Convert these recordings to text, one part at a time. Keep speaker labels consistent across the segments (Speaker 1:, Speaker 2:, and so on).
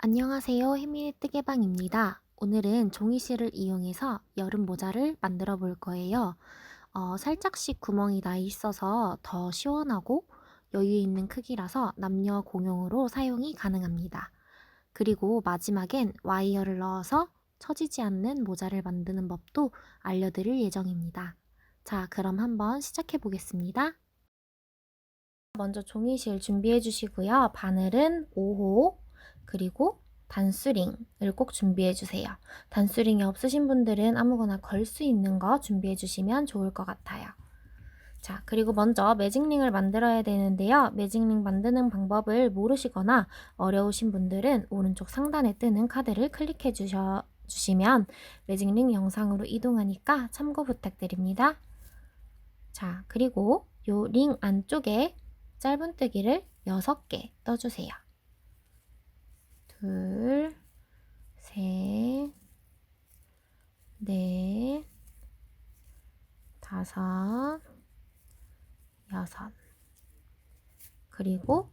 Speaker 1: 안녕하세요. 혜민의 뜨개방입니다. 오늘은 종이실을 이용해서 여름 모자를 만들어 볼 거예요. 살짝씩 구멍이 나 있어서 더 시원하고 여유 있는 크기라서 남녀 공용으로 사용이 가능합니다. 그리고 마지막엔 와이어를 넣어서 처지지 않는 모자를 만드는 법도 알려드릴 예정입니다. 자, 그럼 한번 시작해 보겠습니다. 먼저 종이실 준비해 주시고요. 바늘은 5호, 그리고 단수링을 꼭 준비해 주세요. 단수링이 없으신 분들은 아무거나 걸 수 있는 거 준비해 주시면 좋을 것 같아요. 자, 그리고 먼저 매직링을 만들어야 되는데요. 매직링 만드는 방법을 모르시거나 어려우신 분들은 오른쪽 상단에 뜨는 카드를 클릭해 주시면 매직링 영상으로 이동하니까 참고 부탁드립니다. 자, 그리고 요 링 안쪽에 짧은뜨기를 6개 떠주세요. 둘, 셋, 넷, 다섯, 여섯. 그리고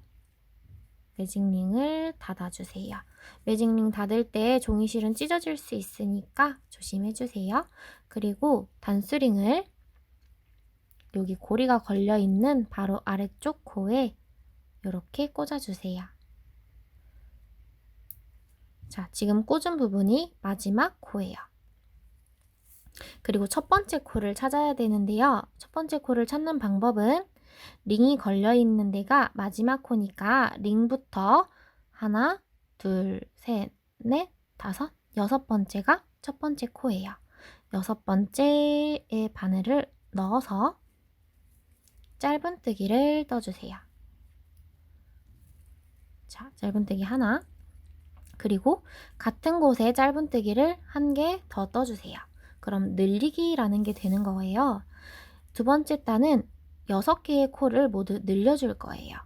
Speaker 1: 매직링을 닫아주세요. 매직링 닫을 때 종이실은 찢어질 수 있으니까 조심해주세요. 그리고 단수링을 여기 고리가 걸려있는 바로 아래쪽 코에 이렇게 꽂아주세요. 자, 지금 꽂은 부분이 마지막 코예요. 그리고 첫 번째 코를 찾아야 되는데요. 첫 번째 코를 찾는 방법은 링이 걸려있는 데가 마지막 코니까 링부터 하나, 둘, 셋, 넷, 다섯, 여섯 번째가 첫 번째 코예요. 여섯 번째에 바늘을 넣어서 짧은뜨기를 떠주세요. 자, 짧은뜨기 하나, 그리고 같은 곳에 짧은뜨기를 한 개 더 떠주세요. 그럼 늘리기라는 게 되는 거예요. 두 번째 단은 6개의 코를 모두 늘려줄 거예요.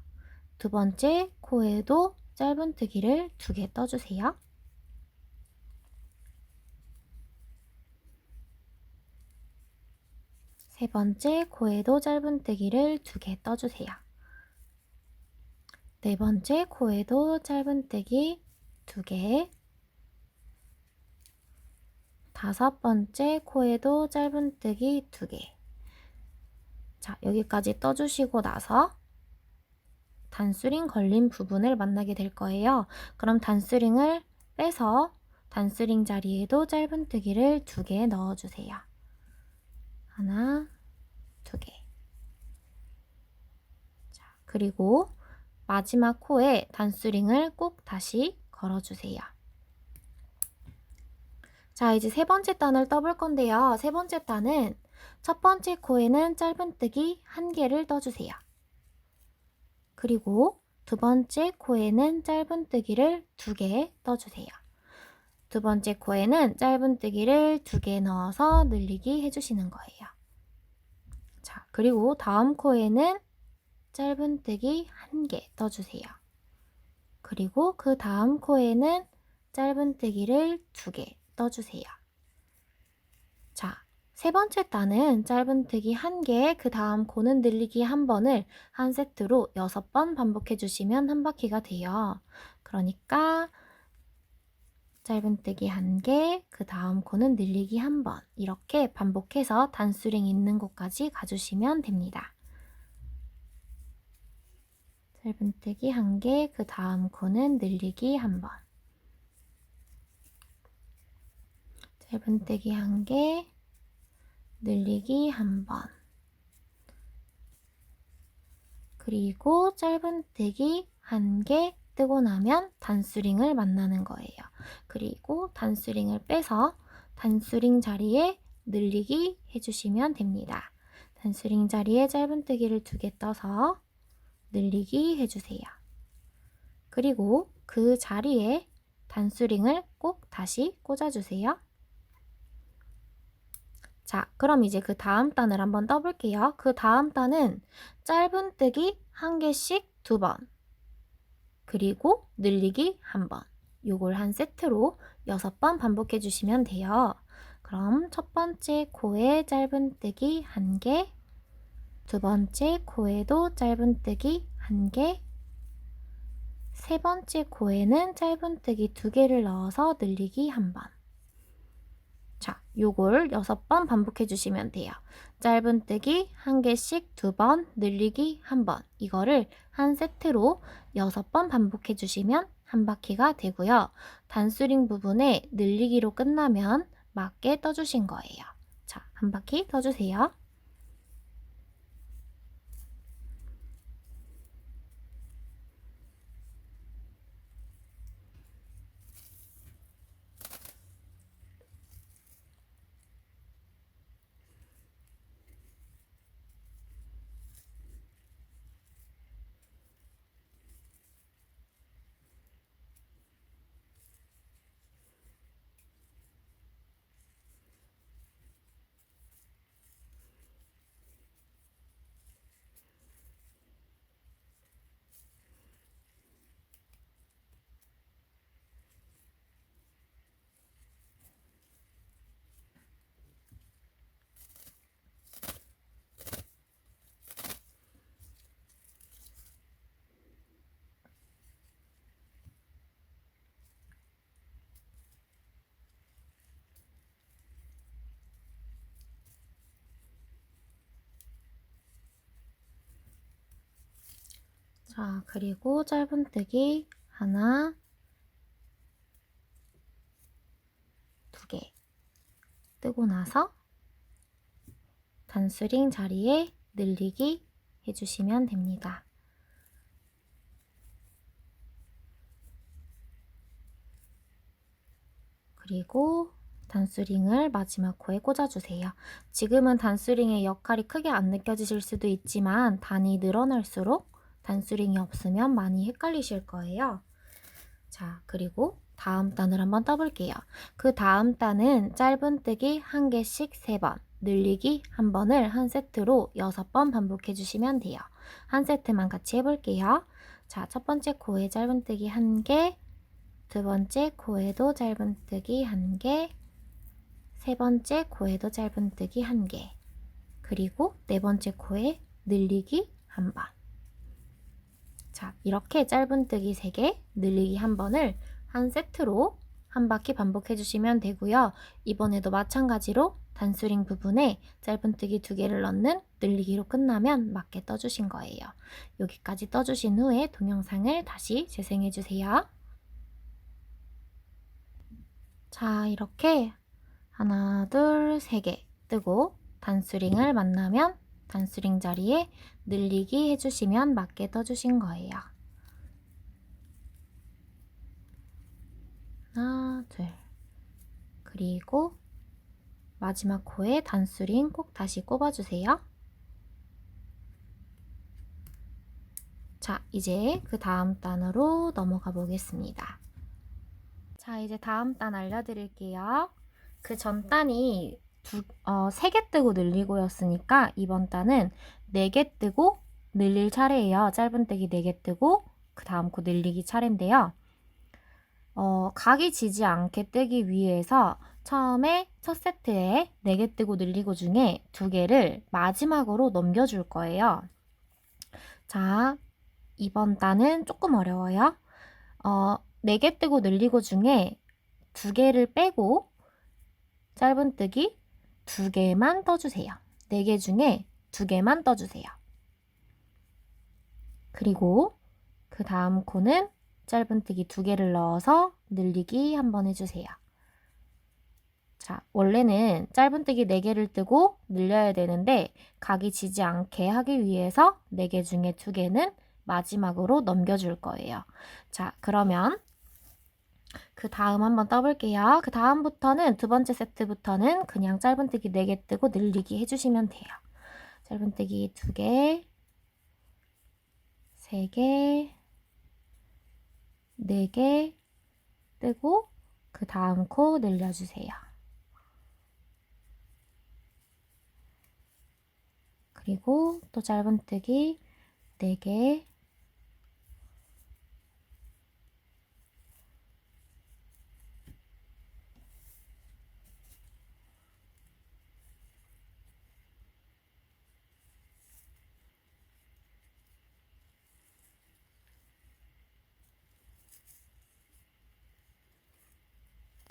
Speaker 1: 두 번째 코에도 짧은뜨기를 2개 떠주세요. 세 번째 코에도 짧은뜨기를 2개 떠주세요. 네 번째 코에도 짧은뜨기 2개. 다섯 번째 코에도 짧은뜨기 2개. 자, 여기까지 떠주시고 나서 단수링 걸린 부분을 만나게 될 거예요. 그럼 단수링을 빼서 단수링 자리에도 짧은뜨기를 2개 넣어주세요. 하나, 2개. 자, 그리고 마지막 코에 단수링을 꼭 다시 걸어주세요. 자, 이제 세 번째 단을 떠볼 건데요. 세 번째 단은 첫 번째 코에는 짧은뜨기 1개를 떠주세요. 그리고 두 번째 코에는 짧은뜨기를 2개 떠주세요. 두 번째 코에는 짧은뜨기를 2개 넣어서 늘리기 해주시는 거예요. 자, 그리고 다음 코에는 짧은뜨기 1개 떠주세요. 그리고 그 다음 코에는 짧은뜨기를 2개 떠주세요. 자, 세 번째 단은 짧은뜨기 1개, 그 다음 코는 늘리기 1번을 한 세트로 6번 반복해 주시면 한 바퀴가 돼요. 그러니까 짧은뜨기 1개, 그 다음 코는 늘리기 1번 이렇게 반복해서 단수링 있는 곳까지 가주시면 됩니다. 짧은뜨기 1개, 그 다음 코는 늘리기 1번. 짧은뜨기 1개, 늘리기 1번. 그리고 짧은뜨기 1개 뜨고 나면 단수링을 만나는 거예요. 그리고 단수링을 빼서 단수링 자리에 늘리기 해주시면 됩니다. 단수링 자리에 짧은뜨기를 2개 떠서 늘리기 해주세요. 그리고 그 자리에 단수링을 꼭 다시 꽂아주세요. 자, 그럼 이제 그 다음 단을 한번 떠볼게요. 그 다음 단은 짧은뜨기 1개씩 2번, 그리고 늘리기 1번. 요걸 한 세트로 6번 반복해 주시면 돼요. 그럼 첫 번째 코에 짧은뜨기 1개, 두 번째 코에도 짧은뜨기 1개, 세 번째 코에는 짧은뜨기 2개를 넣어서 늘리기 1번. 자, 요걸 6번 반복해 주시면 돼요. 짧은뜨기 1개씩 2번, 늘리기 1번. 이거를 한 세트로 6번 반복해 주시면 한 바퀴가 되고요. 단수링 부분에 늘리기로 끝나면 맞게 떠주신 거예요. 자, 한 바퀴 떠주세요. 자, 그리고 짧은뜨기 하나, 2개 뜨고 나서 단수링 자리에 늘리기 해주시면 됩니다. 그리고 단수링을 마지막 코에 꽂아주세요. 지금은 단수링의 역할이 크게 안 느껴지실 수도 있지만 단이 늘어날수록 단수링이 없으면 많이 헷갈리실 거예요. 자, 그리고 다음 단을 한번 떠볼게요. 그 다음 단은 짧은뜨기 1개씩 3번, 늘리기 1번을 한 세트로 6번 반복해 주시면 돼요. 한 세트만 같이 해볼게요. 자, 첫 번째 코에 짧은뜨기 1개, 두 번째 코에도 짧은뜨기 1개, 세 번째 코에도 짧은뜨기 1개, 그리고 네 번째 코에 늘리기 1번. 자, 이렇게 짧은뜨기 3개, 늘리기 1번을 한 세트로 한 바퀴 반복해 주시면 되고요. 이번에도 마찬가지로 단수링 부분에 짧은뜨기 2개를 넣는 늘리기로 끝나면 맞게 떠주신 거예요. 여기까지 떠주신 후에 동영상을 다시 재생해 주세요. 자, 이렇게 하나, 둘, 3개 뜨고 단수링을 만나면 단수링 자리에 늘리기 해주시면 맞게 떠주신 거예요. 하나, 둘. 그리고 마지막 코에 단수링 꼭 다시 꼽아주세요. 자, 이제 그 다음 단으로 넘어가 보겠습니다. 자, 이제 다음 단 알려드릴게요. 그 전 단이 3개 뜨고 늘리고였으니까 이번 단은 4개 뜨고 늘릴 차례예요. 짧은뜨기 4개 뜨고 그 다음 코 늘리기 차례인데요. 각이 지지 않게 뜨기 위해서 처음에 첫 세트에 4개 뜨고 늘리고 중에 2개를 마지막으로 넘겨줄 거예요. 자, 이번 단은 조금 어려워요. 4개 뜨고 늘리고 중에 2개를 빼고 짧은뜨기 2개만 떠주세요. 4개 중에 2개만 떠주세요. 그리고 그 다음 코는 짧은뜨기 2개를 넣어서 늘리기 한번 해주세요. 자, 원래는 짧은뜨기 4개를 뜨고 늘려야 되는데 각이 지지 않게 하기 위해서 4개 중에 2개는 마지막으로 넘겨줄 거예요. 자, 그러면 그 다음 한번 떠볼게요. 그 다음부터는 두 번째 세트부터는 그냥 짧은뜨기 4개 뜨고 늘리기 해주시면 돼요. 짧은뜨기 2개, 3개, 4개 뜨고 그 다음 코 늘려주세요. 그리고 또 짧은뜨기 4개,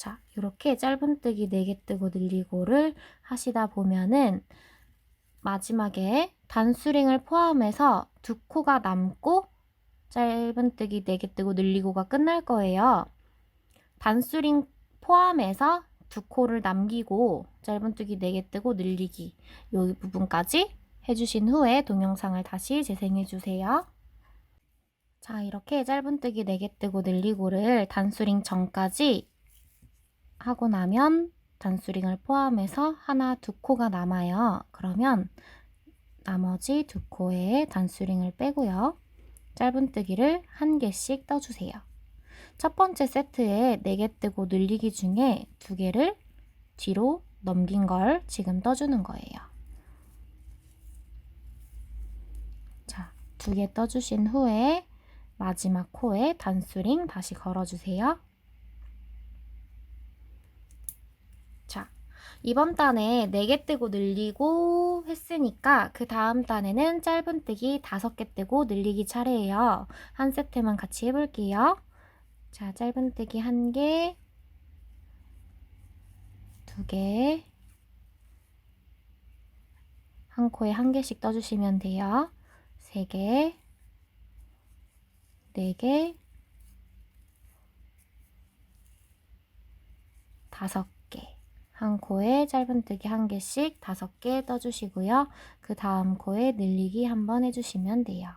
Speaker 1: 자, 이렇게 짧은뜨기 4개 뜨고 늘리고를 하시다 보면은 마지막에 단수링을 포함해서 2코가 남고 짧은뜨기 4개 뜨고 늘리고가 끝날 거예요. 단수링 포함해서 2코를 남기고 짧은뜨기 4개 뜨고 늘리기 이 부분까지 해주신 후에 동영상을 다시 재생해 주세요. 자, 이렇게 짧은뜨기 4개 뜨고 늘리고를 단수링 전까지 하고 나면 단수링을 포함해서 하나, 2코가 남아요. 그러면 나머지 2코에 단수링을 빼고요. 짧은뜨기를 1개씩 떠주세요. 첫 번째 세트에 4개 뜨고 늘리기 중에 2개를 뒤로 넘긴 걸 지금 떠주는 거예요. 자, 2개 떠주신 후에 마지막 코에 단수링 다시 걸어주세요. 자, 이번 단에 4개 뜨고 늘리고 했으니까 그 다음 단에는 짧은뜨기 5개 뜨고 늘리기 차례예요. 한 세트만 같이 해볼게요. 자, 짧은뜨기 1개, 2개, 한 코에 1개씩 떠주시면 돼요. 3개, 4개, 5개. 한 코에 짧은뜨기 1개씩 5개 떠주시고요. 그 다음 코에 늘리기 한번 해주시면 돼요.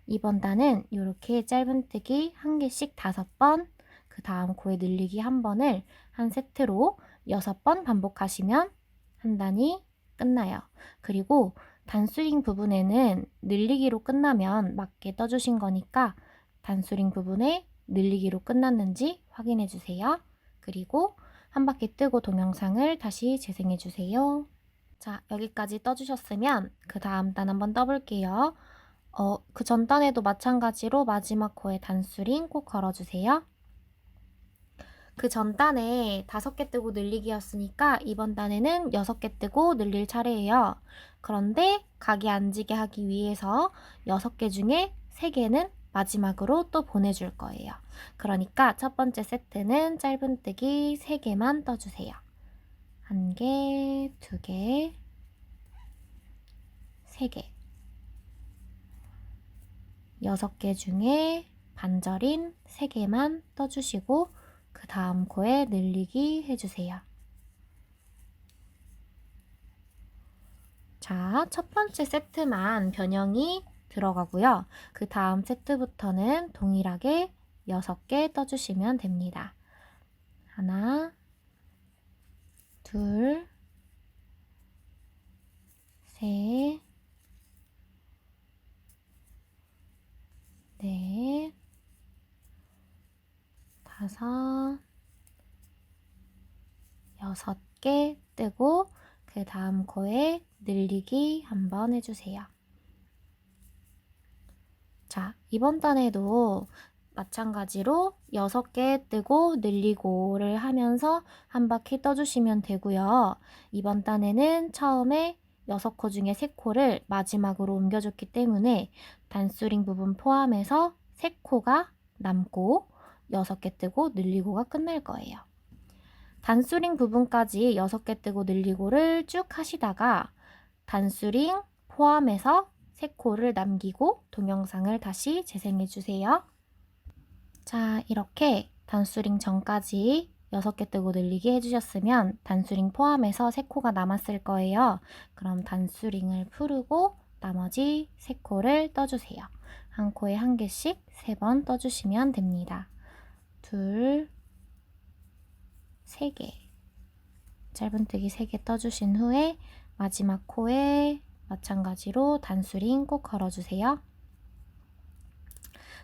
Speaker 1: 이번 단은 이렇게 짧은뜨기 1개씩 5번, 그 다음 코에 늘리기 1번을 한 세트로 6번 반복하시면 한 단이 끝나요. 그리고 단수링 부분에는 늘리기로 끝나면 맞게 떠주신 거니까 단수링 부분에 늘리기로 끝났는지 확인해 주세요. 그리고 한 바퀴 뜨고 동영상을 다시 재생해 주세요. 자, 여기까지 떠주셨으면 그 다음 단 한번 떠볼게요. 그 전 단에도 마찬가지로 마지막 코에 단수링 꼭 걸어주세요. 그 전 단에 5개 뜨고 늘리기였으니까 이번 단에는 6개 뜨고 늘릴 차례예요. 그런데 각이 안 지게 하기 위해서 6개 중에 3개는 마지막으로 또 보내줄 거예요. 그러니까 첫 번째 세트는 짧은뜨기 3개만 떠주세요. 1개, 2개, 3개. 6개 중에 반절인 3개만 떠주시고 그 다음 코에 늘리기 해주세요. 자, 첫 번째 세트만 변형이 들어가고요. 그 다음 세트부터는 동일하게 6개 떠주시면 됩니다. 하나, 둘, 셋, 넷, 5, 6개 뜨고 그 다음 코에 늘리기 한번 해주세요. 자, 이번 단에도 마찬가지로 6개 뜨고 늘리고를 하면서 한 바퀴 떠주시면 되고요. 이번 단에는 처음에 6코 중에 3코를 마지막으로 옮겨줬기 때문에 단수링 부분 포함해서 3코가 남고 6개 뜨고 늘리고가 끝날 거예요. 단수링 부분까지 6개 뜨고 늘리고를 쭉 하시다가 단수링 포함해서 3코를 남기고 동영상을 다시 재생해 주세요. 자, 이렇게 단수링 전까지 6개 뜨고 늘리기 해주셨으면 단수링 포함해서 3코가 남았을 거예요. 그럼 단수링을 풀고 나머지 3코를 떠주세요. 한 코에 1개씩 3번 떠주시면 됩니다. 둘, 3개. 짧은뜨기 3개 떠주신 후에 마지막 코에 마찬가지로 단수링 꼭 걸어주세요.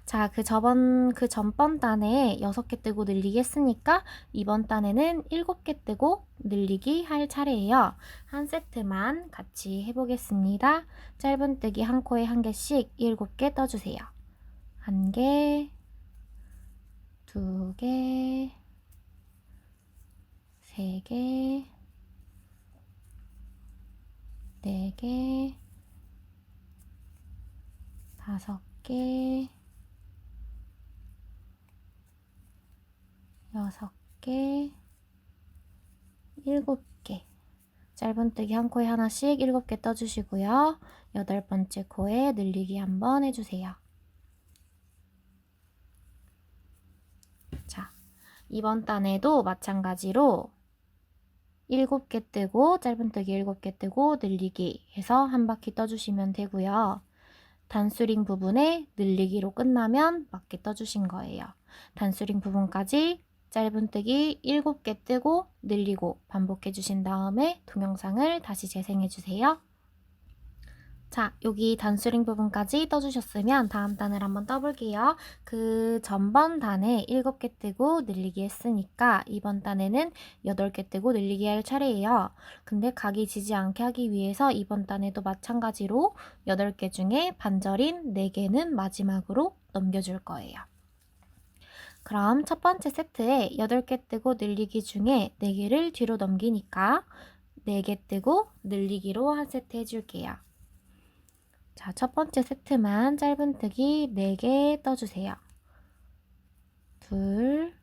Speaker 1: 자, 그 전번 단에 6개 뜨고 늘리기 했으니까 이번 단에는 7개 뜨고 늘리기 할 차례예요. 한 세트만 같이 해보겠습니다. 짧은뜨기 한 코에 1개씩 7개 떠주세요. 1개, 2개, 3개, 4개, 5개, 6개, 7개. 짧은뜨기 한 코에 하나씩 7개 떠주시고요. 8번째 코에 늘리기 한번 해주세요. 자, 이번 단에도 마찬가지로 7개 뜨고 짧은뜨기 7개 뜨고 늘리기 해서 한 바퀴 떠주시면 되고요. 단수링 부분에 늘리기로 끝나면 맞게 떠주신 거예요. 단수링 부분까지 짧은뜨기 7개 뜨고 늘리고 반복해 주신 다음에 동영상을 다시 재생해 주세요. 자, 여기 단수링 부분까지 떠주셨으면 다음 단을 한번 떠볼게요. 그 전번 단에 7개 뜨고 늘리기 했으니까 이번 단에는 8개 뜨고 늘리기 할 차례예요. 근데 각이 지지 않게 하기 위해서 이번 단에도 마찬가지로 8개 중에 반절인 4개는 마지막으로 넘겨줄 거예요. 그럼 첫 번째 세트에 8개 뜨고 늘리기 중에 4개를 뒤로 넘기니까 4개 뜨고 늘리기로 한 세트 해줄게요. 자, 첫 번째 세트만 짧은뜨기 4개 떠주세요. 둘,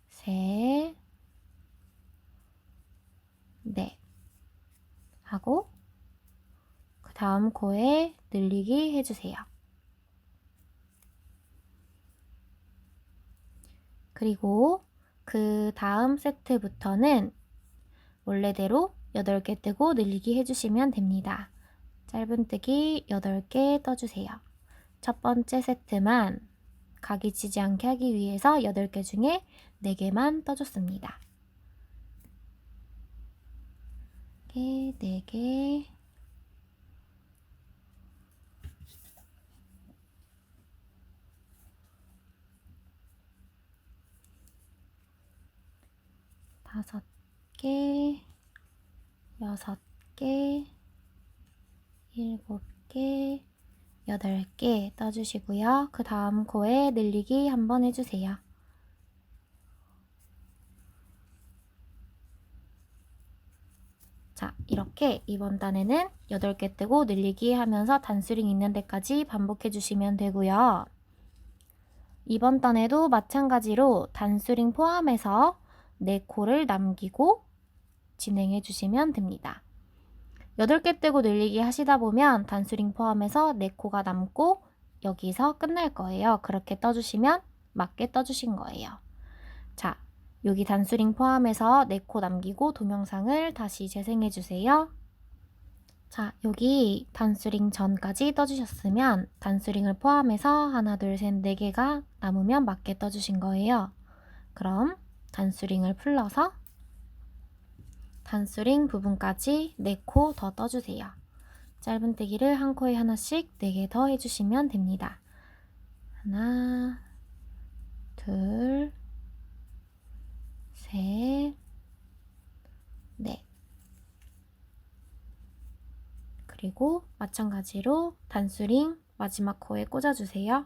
Speaker 1: 셋, 넷 하고 그 다음 코에 늘리기 해주세요. 그리고 그 다음 세트부터는 원래대로 8개 뜨고 늘리기 해주시면 됩니다. 짧은뜨기 8개 떠주세요. 첫 번째 세트만 각이 지지 않게 하기 위해서 8개 중에 4개만 떠줬습니다. 4개, 5개, 6개, 7개, 8개 떠주시고요. 그 다음 코에 늘리기 한번 해주세요. 자, 이렇게 이번 단에는 8개 뜨고 늘리기 하면서 단수링 있는 데까지 반복해 주시면 되고요. 이번 단에도 마찬가지로 단수링 포함해서 4코를 남기고 진행해 주시면 됩니다. 8개 뜨고 늘리기 하시다 보면 단수링 포함해서 4코가 남고 여기서 끝날 거예요. 그렇게 떠주시면 맞게 떠주신 거예요. 자, 여기 단수링 포함해서 4코 남기고 동영상을 다시 재생해 주세요. 자, 여기 단수링 전까지 떠주셨으면 단수링을 포함해서 하나, 둘, 셋, 4개가 남으면 맞게 떠주신 거예요. 그럼 단수링을 풀러서 단수링 부분까지 4코 더 떠주세요. 짧은뜨기를 한 코에 하나씩 4개 더 해주시면 됩니다. 하나, 둘, 셋, 넷. 그리고 마찬가지로 단수링 마지막 코에 꽂아주세요.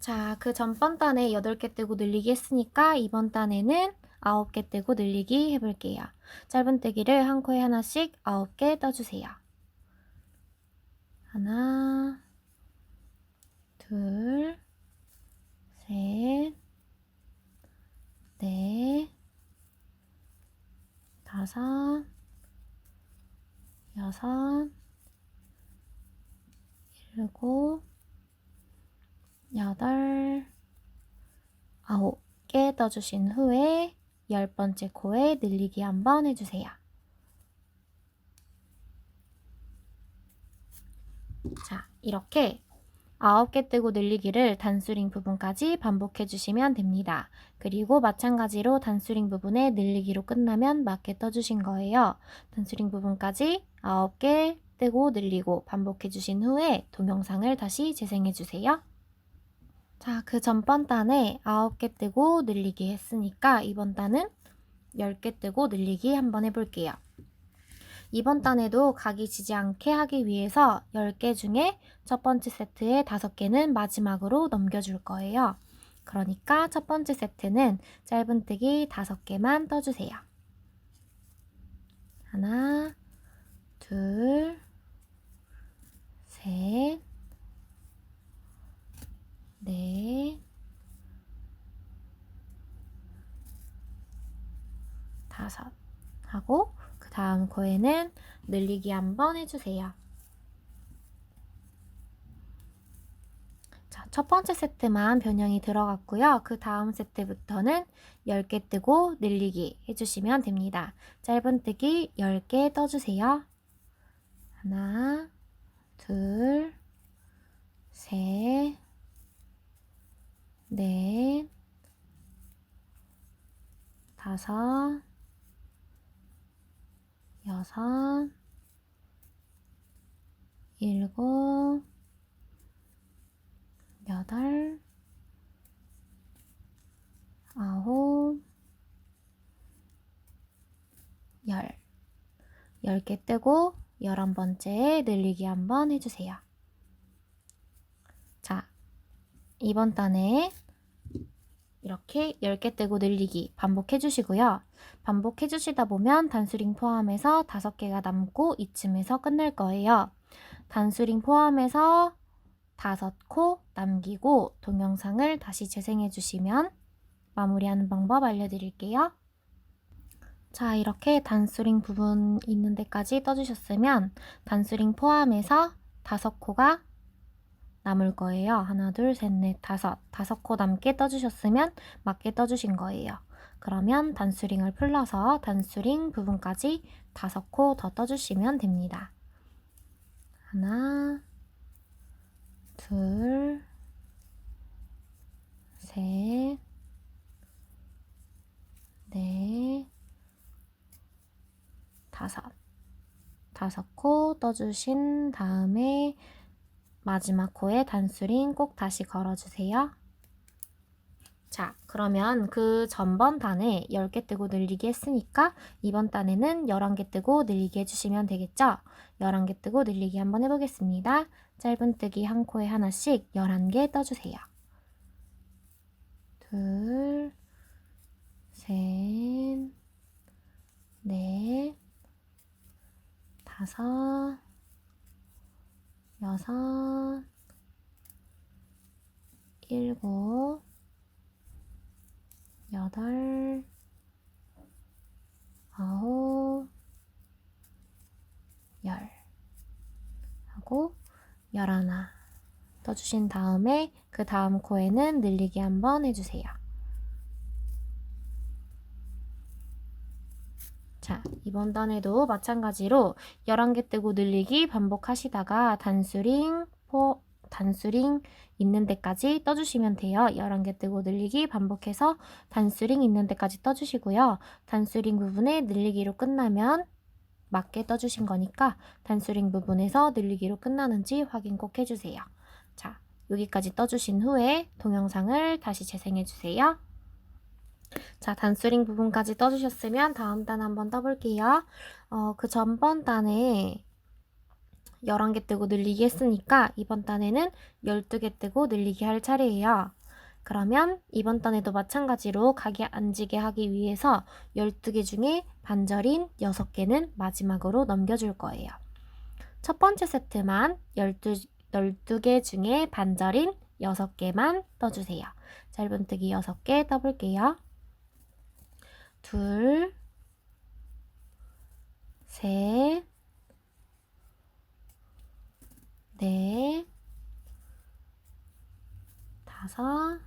Speaker 1: 자, 그 전번 단에 8개 뜨고 늘리기 했으니까 이번 단에는 9개 뜨고 늘리기 해볼게요. 짧은뜨기를 한 코에 하나씩 9개 떠주세요. 하나, 둘, 셋, 넷, 5, 6, 7, 8, 9개 떠주신 후에 10번째 코에 늘리기 한번 해주세요. 자, 이렇게 9개 뜨고 늘리기를 단수링 부분까지 반복해 주시면 됩니다. 그리고 마찬가지로 단수링 부분에 늘리기로 끝나면 맞게 떠주신 거예요. 단수링 부분까지 9개 뜨고 늘리고 반복해 주신 후에 동영상을 다시 재생해 주세요. 자, 그 전번 단에 9개 뜨고 늘리기 했으니까 이번 단은 10개 뜨고 늘리기 한번 해볼게요. 이번 단에도 각이 지지 않게 하기 위해서 10개 중에 첫 번째 세트에 5개는 마지막으로 넘겨줄 거예요. 그러니까 첫 번째 세트는 짧은뜨기 5개만 떠주세요. 하나, 둘, 셋, 넷, 5 하고 그 다음 코에는 늘리기 한번 해주세요. 자, 첫 번째 세트만 변형이 들어갔고요. 그 다음 세트부터는 10개 뜨고 늘리기 해주시면 됩니다. 짧은뜨기 10개 떠주세요. 하나, 둘, 셋, 넷, 5, 6, 7, 8, 9, 10. 10개 뜨고 11번째에 늘리기 한번 해주세요. 자, 이번 단에 이렇게 10개 뜨고 늘리기 반복해 주시고요. 반복해 주시다 보면 단수링 포함해서 5개가 남고 이쯤에서 끝낼 거예요. 단수링 포함해서 5코 남기고 동영상을 다시 재생해 주시면 마무리하는 방법 알려드릴게요. 자, 이렇게 단수링 부분 있는 데까지 떠주셨으면 단수링 포함해서 5코가 남을 거예요. 하나, 둘, 셋, 넷, 5코 남게 떠주셨으면 맞게 떠주신 거예요. 그러면 단수링을 풀러서 단수링 부분까지 5코 더 떠주시면 됩니다. 하나, 둘, 셋, 넷, 5코 떠주신 다음에 마지막 코에 단수링 꼭 다시 걸어주세요. 자, 그러면 그 전번 단에 10개 뜨고 늘리기 했으니까 이번 단에는 11개 뜨고 늘리기 해주시면 되겠죠? 11개 뜨고 늘리기 한번 해보겠습니다. 짧은뜨기 한 코에 하나씩 11개 떠주세요. 둘, 셋, 넷, 5, 6, 7, 8, 9, 10 하고 11 떠주신 다음에 그 다음 코에는 늘리기 한번 해주세요. 자, 이번 단에도 마찬가지로 11개 뜨고 늘리기 반복하시다가 단수링 있는 데까지 떠주시면 돼요. 11개 뜨고 늘리기 반복해서 단수링 있는 데까지 떠주시고요. 단수링 부분에 늘리기로 끝나면 맞게 떠주신 거니까 단수링 부분에서 늘리기로 끝나는지 확인 꼭 해주세요. 자, 여기까지 떠주신 후에 동영상을 다시 재생해주세요. 자, 단수링 부분까지 떠주셨으면 다음 단 한번 떠볼게요. 그 전번 단에 11개 뜨고 늘리기 했으니까 이번 단에는 12개 뜨고 늘리기 할 차례예요. 그러면 이번 단에도 마찬가지로 각이 앉게 하기 위해서 12개 중에 반절인 6개는 마지막으로 넘겨줄 거예요. 첫 번째 세트만 12개 중에 반절인 6개만 떠주세요. 짧은뜨기 6개 떠볼게요. 둘, 셋, 넷, 5,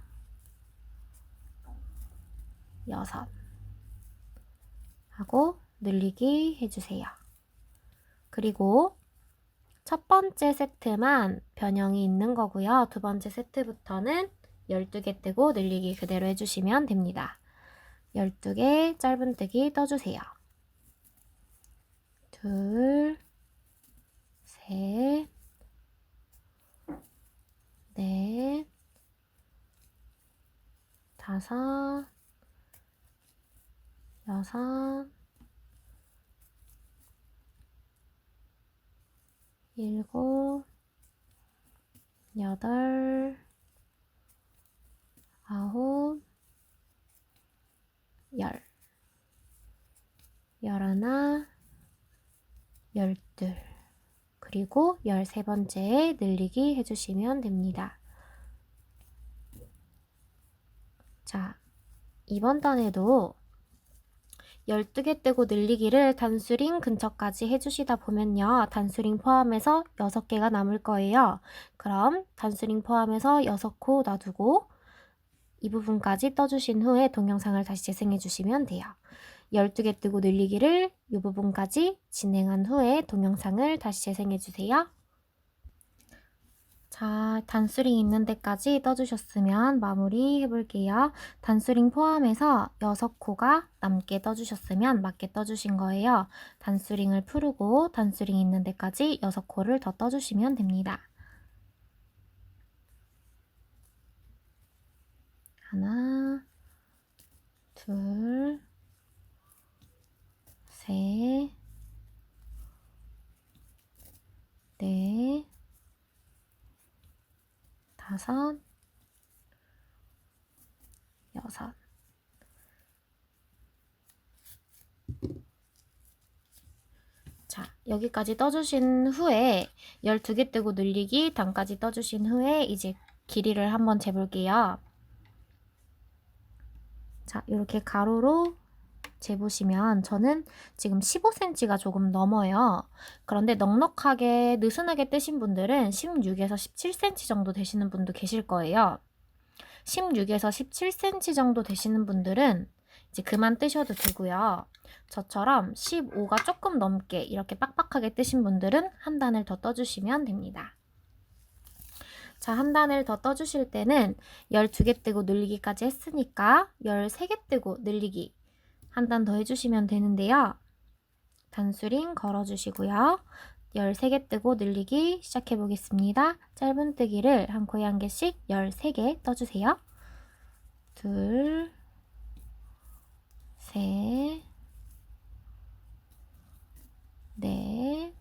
Speaker 1: 6 하고 늘리기 해주세요. 그리고 첫 번째 세트만 변형이 있는 거고요. 두 번째 세트부터는 12개 뜨고 늘리기 그대로 해주시면 됩니다. 12개 짧은뜨기 떠주세요. 둘, 셋, 넷, 5, 6, 7, 8, 9, 10, 11, 12, 그리고 13번째에 늘리기 해주시면 됩니다. 자, 이번 단에도 12개 뜨고 늘리기를 단수링 근처까지 해주시다 보면요. 단수링 포함해서 6개가 남을 거예요. 그럼 단수링 포함해서 6코 놔두고 이 부분까지 떠주신 후에 동영상을 다시 재생해 주시면 돼요. 12개 뜨고 늘리기를 이 부분까지 진행한 후에 동영상을 다시 재생해 주세요. 자, 단수링 있는 데까지 떠주셨으면 마무리 해볼게요. 단수링 포함해서 6코가 남게 떠주셨으면 맞게 떠주신 거예요. 단수링을 풀고 단수링 있는 데까지 6코를 더 떠주시면 됩니다. 하나, 둘, 셋, 넷, 다섯, 여섯. 자, 여기까지 떠주신 후에 12개 뜨고 늘리기 단까지 떠주신 후에 이제 길이를 한번 재볼게요. 자, 이렇게 가로로 재보시면 저는 지금 15cm가 조금 넘어요. 그런데 넉넉하게 느슨하게 뜨신 분들은 16에서 17cm 정도 되시는 분도 계실 거예요. 16에서 17cm 정도 되시는 분들은 이제 그만 뜨셔도 되고요. 저처럼 15가 조금 넘게 이렇게 빡빡하게 뜨신 분들은 한 단을 더 떠주시면 됩니다. 자, 한 단을 더 떠주실 때는 12개 뜨고 늘리기까지 했으니까 13개 뜨고 늘리기 한 단 더 해주시면 되는데요. 단수링 걸어주시고요. 13개 뜨고 늘리기 시작해 보겠습니다. 짧은 뜨기를 한 코에 한 개씩 13개 떠주세요. 둘, 셋, 넷,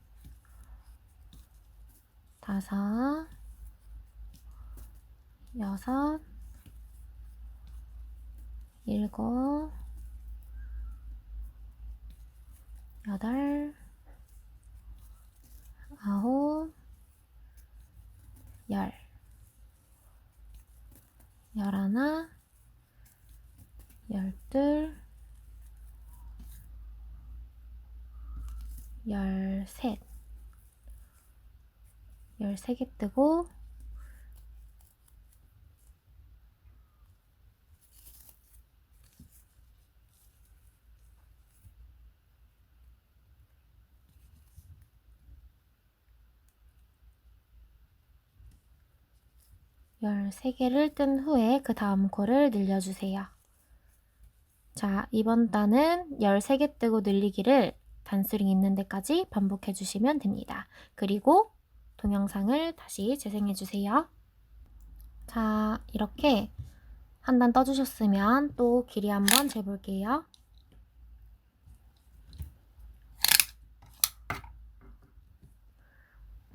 Speaker 1: 다섯, 여섯, 일곱, 여덟, 아홉, 열, 열하나, 열둘, 열셋, 13개 뜨고 열세 개를 뜬 후에 그 다음 코를 늘려주세요. 자, 이번 단은 13개 뜨고 늘리기를 단수링 있는 데까지 반복해 주시면 됩니다. 그리고 동영상을 다시 재생해 주세요. 자, 이렇게 한 단 떠주셨으면 또 길이 한번 재볼게요.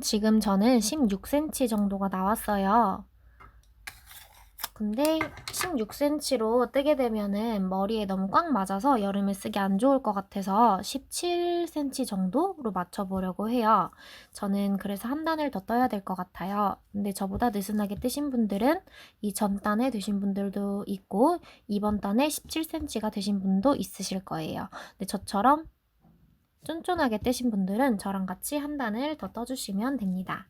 Speaker 1: 지금 저는 16cm 정도가 나왔어요. 근데 16cm로 뜨게 되면은 머리에 너무 꽉 맞아서 여름에 쓰기 안 좋을 것 같아서 17cm 정도로 맞춰보려고 해요. 저는 그래서 한 단을 더 떠야 될 것 같아요. 근데 저보다 느슨하게 뜨신 분들은 이 전 단에 드신 분들도 있고 이번 단에 17cm가 되신 분도 있으실 거예요. 근데 저처럼 쫀쫀하게 뜨신 분들은 저랑 같이 한 단을 더 떠주시면 됩니다.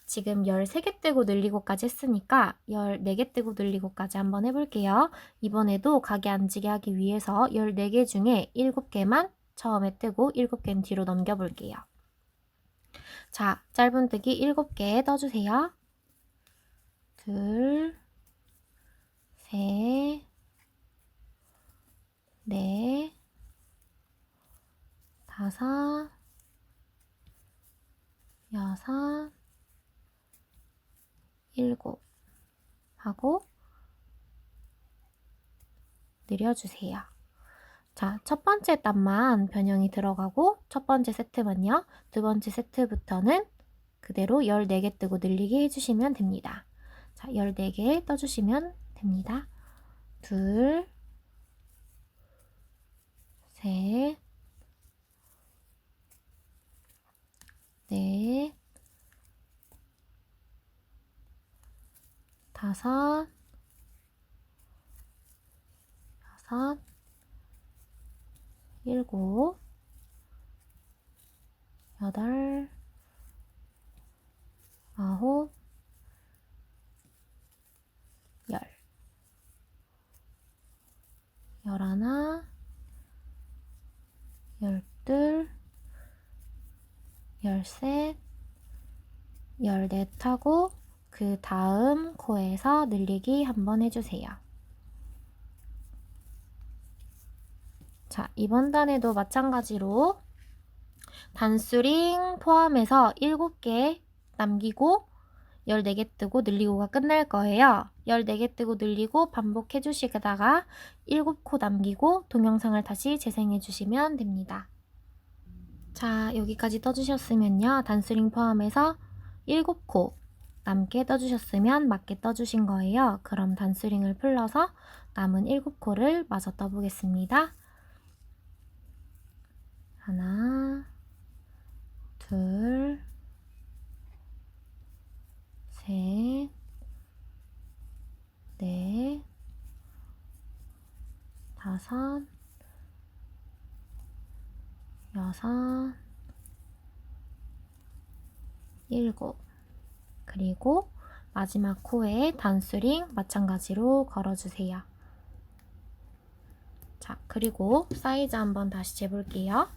Speaker 1: 지금 13개 뜨고 늘리고까지 했으니까 14개 뜨고 늘리고까지 한번 해볼게요. 이번에도 각이 안 지게 하기 위해서 14개 중에 7개만 처음에 뜨고 7개는 뒤로 넘겨볼게요. 자, 짧은 뜨기 7개 떠주세요. 둘, 셋, 넷, 다섯, 여섯, 일곱 하고 늘려주세요. 자, 첫 번째 단만 변형이 들어가고 첫 번째 세트만요. 두 번째 세트부터는 그대로 14개 뜨고 늘리기 해주시면 됩니다. 자, 14개 떠주시면 됩니다. 둘, 셋, 넷, 다섯, 여섯, 7, 8, 9, 10, 11, 12, 13, 14 하고 그 다음 코에서 늘리기 한번 해주세요. 자, 이번 단에도 마찬가지로 단수링 포함해서 7개 남기고 14개 뜨고 늘리고가 끝날 거예요. 14개 뜨고 늘리고 반복해 주시다가 7코 남기고 동영상을 다시 재생해 주시면 됩니다. 자, 여기까지 떠주셨으면요. 단수링 포함해서 7코 남게 떠주셨으면 맞게 떠주신 거예요. 그럼 단수링을 풀러서 남은 7코를 마저 떠보겠습니다. 하나, 둘, 셋, 넷, 다섯, 여섯, 일곱. 그리고 마지막 코에 단수링 마찬가지로 걸어주세요. 자, 그리고 사이즈 한번 다시 재볼게요.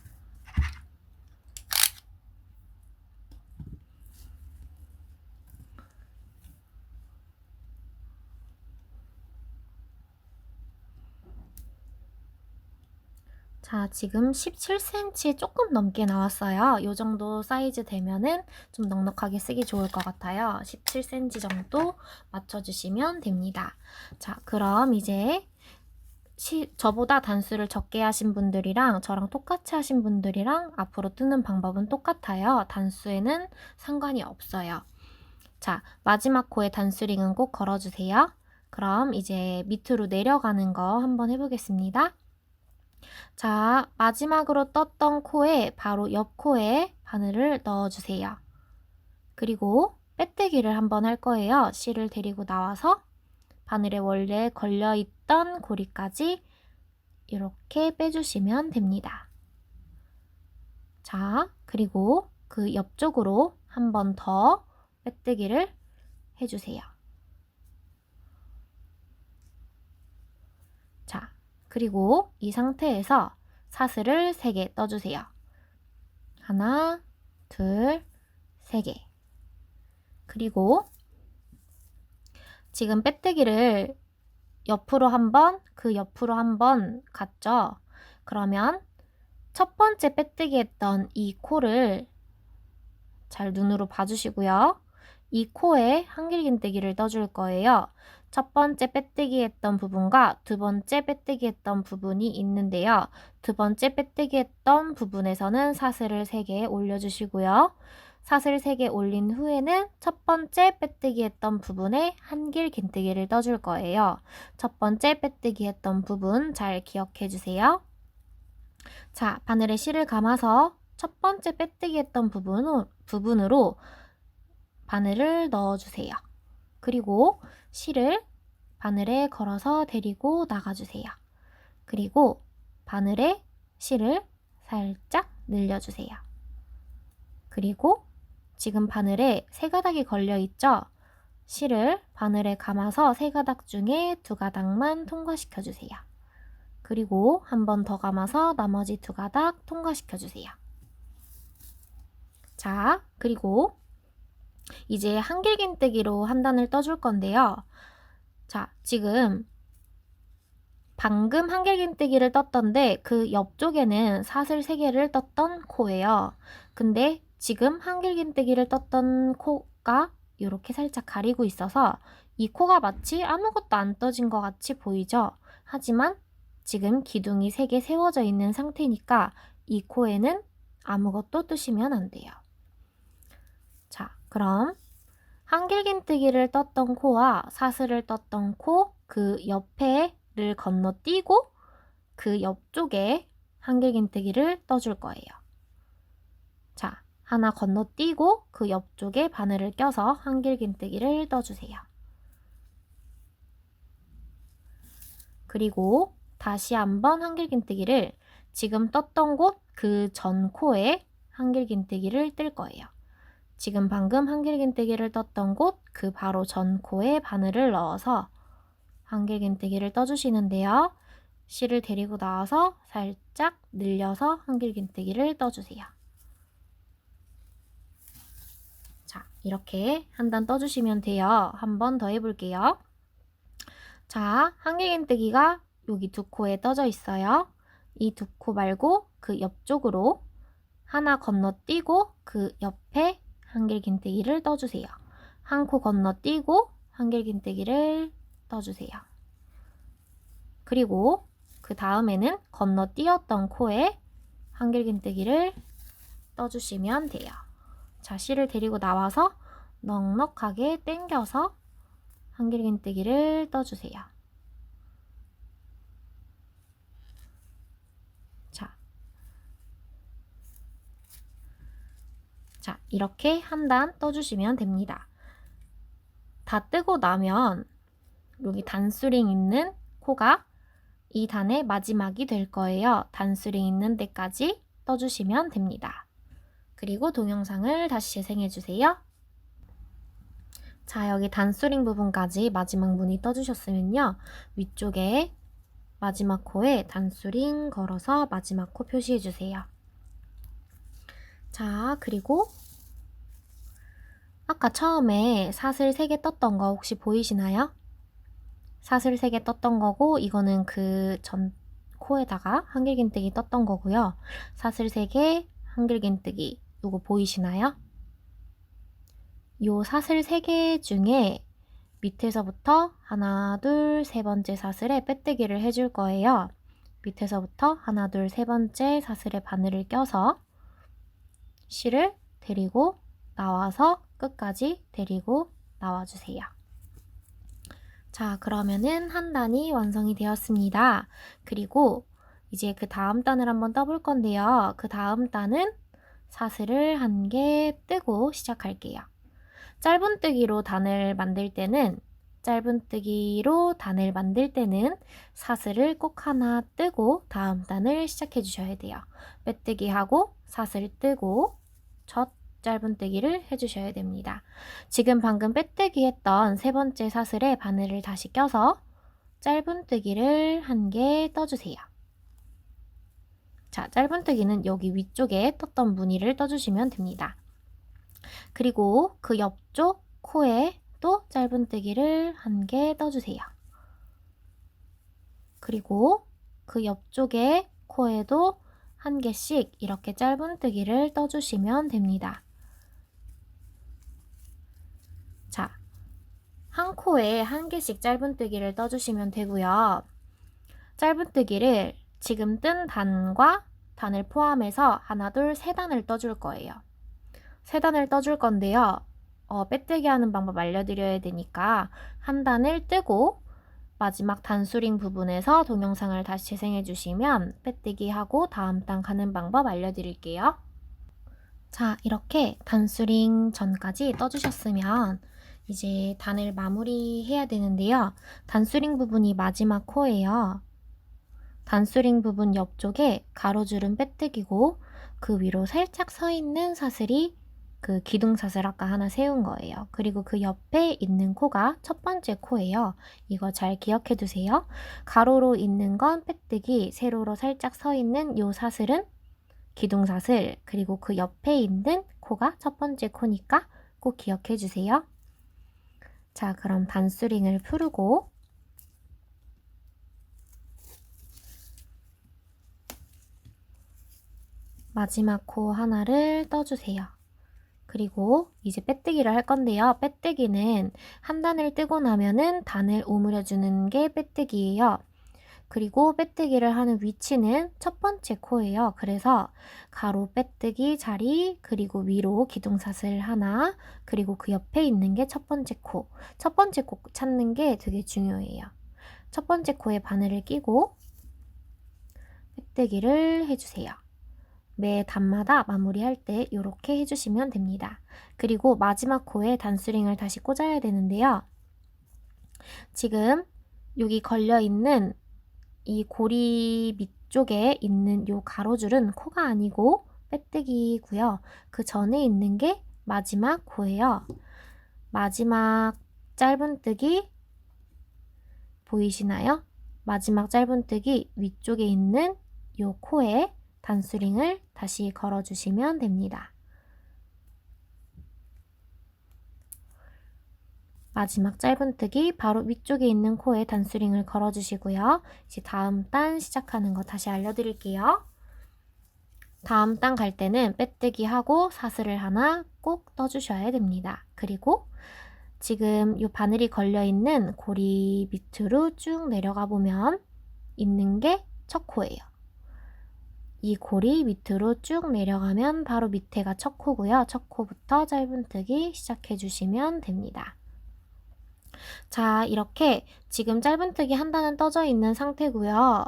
Speaker 1: 자, 지금 17cm 조금 넘게 나왔어요. 이 정도 사이즈 되면은 좀 넉넉하게 쓰기 좋을 것 같아요. 17cm 정도 맞춰주시면 됩니다. 자, 그럼 이제 저보다 단수를 적게 하신 분들이랑 저랑 똑같이 하신 분들이랑 앞으로 뜨는 방법은 똑같아요. 단수에는 상관이 없어요. 자, 마지막 코에 단수링은 꼭 걸어주세요. 그럼 이제 밑으로 내려가는 거 한번 해보겠습니다. 자, 마지막으로 떴던 코에 바로 옆 코에 바늘을 넣어주세요. 그리고 빼뜨기를 한번 할 거예요. 실을 데리고 나와서 바늘에 원래 걸려있던 고리까지 이렇게 빼주시면 됩니다. 자, 그리고 그 옆쪽으로 한 번 더 빼뜨기를 해주세요. 자, 그리고 이 상태에서 사슬을 3개 떠주세요. 하나, 둘, 3개. 그리고 지금 빼뜨기를 옆으로 한번, 그 옆으로 한번 갔죠? 그러면 첫 번째 빼뜨기 했던 이 코를 잘 눈으로 봐주시고요. 이 코에 한길긴뜨기를 떠줄 거예요. 첫 번째 빼뜨기 했던 부분과 두 번째 빼뜨기 했던 부분이 있는데요. 두 번째 빼뜨기 했던 부분에서는 사슬을 3개 올려주시고요. 사슬 3개 올린 후에는 첫 번째 빼뜨기 했던 부분에 한길긴뜨기를 떠줄 거예요. 첫 번째 빼뜨기 했던 부분 잘 기억해 주세요. 자, 바늘에 실을 감아서 첫 번째 빼뜨기 했던 부분으로 바늘을 넣어주세요. 그리고 실을 바늘에 걸어서 데리고 나가주세요. 그리고 바늘에 실을 살짝 늘려주세요. 그리고 지금 바늘에 3가닥이 걸려있죠? 실을 바늘에 감아서 3가닥 중에 2가닥만 통과시켜주세요. 그리고 한 번 더 감아서 나머지 2가닥 통과시켜주세요. 자, 그리고 이제 한길긴뜨기로 한 단을 떠줄 건데요. 자, 지금 방금 한길긴뜨기를 떴던데 그 옆쪽에는 사슬 3개를 떴던 코예요. 근데 지금 한길긴뜨기를 떴던 코가 이렇게 살짝 가리고 있어서 이 코가 마치 아무것도 안 떠진 것 같이 보이죠? 하지만 지금 기둥이 3개 세워져 있는 상태니까 이 코에는 아무것도 뜨시면 안 돼요. 자, 그럼 한길긴뜨기를 떴던 코와 사슬을 떴던 코, 그 옆에를 건너뛰고 그 옆쪽에 한길긴뜨기를 떠줄 거예요. 자, 하나 건너뛰고 그 옆쪽에 바늘을 껴서 한길긴뜨기를 떠주세요. 그리고 다시 한번 한길긴뜨기를 지금 떴던 곳 그 전 코에 한길긴뜨기를 뜰 거예요. 지금 방금 한길긴뜨기를 떴던 곳 그 바로 전 코에 바늘을 넣어서 한길긴뜨기를 떠주시는데요. 실을 데리고 나와서 살짝 늘려서 한길긴뜨기를 떠주세요. 자, 이렇게 한 단 떠주시면 돼요. 한 번 더 해볼게요. 자, 한길긴뜨기가 여기 두 코에 떠져 있어요. 이 두 코 말고 그 옆쪽으로 하나 건너뛰고 그 옆에 한길긴뜨기를 떠주세요. 한 코 건너뛰고 한길긴뜨기를 떠주세요. 그리고 그 다음에는 건너뛰었던 코에 한길긴뜨기를 떠주시면 돼요. 자, 실을 데리고 나와서 넉넉하게 당겨서 한길긴뜨기를 떠주세요. 자, 이렇게 한 단 떠주시면 됩니다. 다 뜨고 나면 여기 단수링 있는 코가 이 단의 마지막이 될 거예요. 단수링 있는 데까지 떠주시면 됩니다. 그리고 동영상을 다시 재생해 주세요. 자, 여기 단수링 부분까지 마지막 무늬 떠주셨으면요. 위쪽에 마지막 코에 단수링 걸어서 마지막 코 표시해 주세요. 자, 그리고 아까 처음에 사슬 3개 떴던 거 혹시 보이시나요? 사슬 3개 떴던 거고 이거는 그 전 코에다가 한길긴뜨기 떴던 거고요. 사슬 3개, 한길긴뜨기 이거 보이시나요? 요 사슬 3개 중에 밑에서부터 하나, 둘, 세 번째 사슬에 빼뜨기를 해줄 거예요. 밑에서부터 하나, 둘, 세 번째 사슬에 바늘을 껴서 실을 데리고 나와서 끝까지 데리고 나와주세요. 자, 그러면은 한 단이 완성이 되었습니다. 그리고 이제 그 다음 단을 한번 떠볼 건데요. 그 다음 단은 사슬을 한 개 뜨고 시작할게요. 짧은뜨기로 단을 만들 때는 사슬을 꼭 하나 뜨고 다음 단을 시작해 주셔야 돼요. 빼뜨기 하고 사슬 뜨고 첫 짧은뜨기를 해주셔야 됩니다. 지금 방금 빼뜨기 했던 세 번째 사슬에 바늘을 다시 껴서 짧은뜨기를 한 개 떠주세요. 자, 짧은뜨기는 여기 위쪽에 떴던 무늬를 떠주시면 됩니다. 그리고 그 옆쪽 코에 또 짧은뜨기를 한 개 떠주세요. 그리고 그 옆쪽에 코에도 한 개씩 이렇게 짧은뜨기를 떠주시면 됩니다. 자, 한 코에 한 개씩 짧은뜨기를 떠주시면 되고요. 짧은뜨기를 지금 뜬 단과 단을 포함해서 하나, 둘, 세 단을 떠줄 거예요. 세 단을 떠줄 건데요. 빼뜨기 하는 방법 알려드려야 되니까 한 단을 뜨고 마지막 단수링 부분에서 동영상을 다시 재생해 주시면 빼뜨기 하고 다음 단 가는 방법 알려드릴게요. 자, 이렇게 단수링 전까지 떠주셨으면 이제 단을 마무리해야 되는데요. 단수링 부분이 마지막 코예요. 단수링 부분 옆쪽에 가로줄은 빼뜨기고 그 위로 살짝 서 있는 사슬이 그 기둥사슬 아까 하나 세운 거예요. 그리고 그 옆에 있는 코가 첫 번째 코예요. 이거 잘 기억해 두세요. 가로로 있는 건 빼뜨기, 세로로 살짝 서 있는 요 사슬은 기둥사슬, 그리고 그 옆에 있는 코가 첫 번째 코니까 꼭 기억해 주세요. 자, 그럼 단수링을 풀고 마지막 코 하나를 떠주세요. 그리고 이제 빼뜨기를 할 건데요. 빼뜨기는 한 단을 뜨고 나면은 단을 오므려주는 게 빼뜨기예요. 그리고 빼뜨기를 하는 위치는 첫 번째 코예요. 그래서 가로 빼뜨기 자리, 그리고 위로 기둥사슬 하나, 그리고 그 옆에 있는 게 첫 번째 코. 첫 번째 코 찾는 게 되게 중요해요. 첫 번째 코에 바늘을 끼고 빼뜨기를 해주세요. 매 단마다 마무리할 때 이렇게 해주시면 됩니다. 그리고 마지막 코에 단수링을 다시 꽂아야 되는데요. 지금 여기 걸려있는 이 고리 밑쪽에 있는 요 가로줄은 코가 아니고 빼뜨기고요. 그 전에 있는 게 마지막 코예요. 마지막 짧은뜨기 보이시나요? 마지막 짧은뜨기 위쪽에 있는 요 코에 단수링을 다시 걸어주시면 됩니다. 마지막 짧은뜨기 바로 위쪽에 있는 코에 단수링을 걸어주시고요. 이제 다음 단 시작하는 거 다시 알려드릴게요. 다음 단 갈 때는 빼뜨기 하고 사슬을 하나 꼭 떠주셔야 됩니다. 그리고 지금 이 바늘이 걸려있는 고리 밑으로 쭉 내려가 보면 있는 게 첫 코예요. 이 고리 밑으로 쭉 내려가면 바로 밑에가 첫 코고요. 첫 코부터 짧은뜨기 시작해 주시면 됩니다. 자, 이렇게 지금 짧은뜨기 한 단은 떠져 있는 상태고요.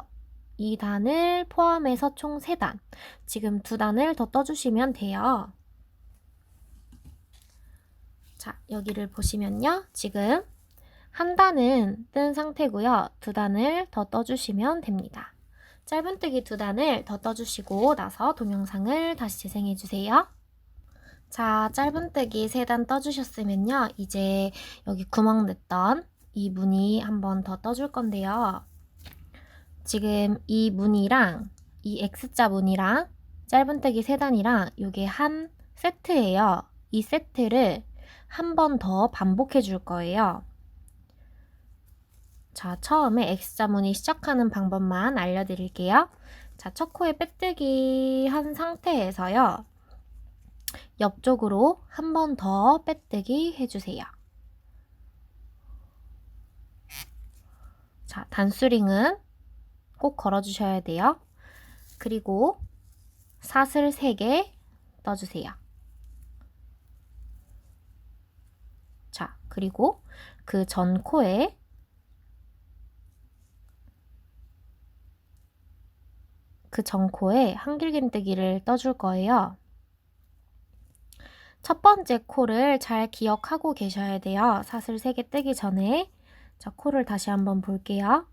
Speaker 1: 이 단을 포함해서 총 3단, 지금 2단을 더 떠주시면 돼요. 자, 여기를 보시면요. 지금 한 단은 뜬 상태고요. 2단을 더 떠주시면 됩니다. 짧은뜨기 2단을 더 떠주시고 나서 동영상을 다시 재생해 주세요. 자, 짧은뜨기 3단 떠주셨으면요. 이제 여기 구멍 냈던 이 무늬 한번 더 떠줄 건데요. 지금 이 무늬랑 이 X자 무늬랑 짧은뜨기 3단이랑 이게 한 세트예요. 이 세트를 한 번 더 반복해 줄 거예요. 자, 처음에 X자 무늬 시작하는 방법만 알려드릴게요. 자, 첫 코에 빼뜨기 한 상태에서요. 옆쪽으로 한 번 더 빼뜨기 해주세요. 자, 단수링은 꼭 걸어주셔야 돼요. 그리고 사슬 3개 떠주세요. 자, 그리고 그 전 코에 한길긴뜨기를 떠줄 거예요. 첫 번째 코를 잘 기억하고 계셔야 돼요. 사슬 3개 뜨기 전에. 자, 코를 다시 한번 볼게요.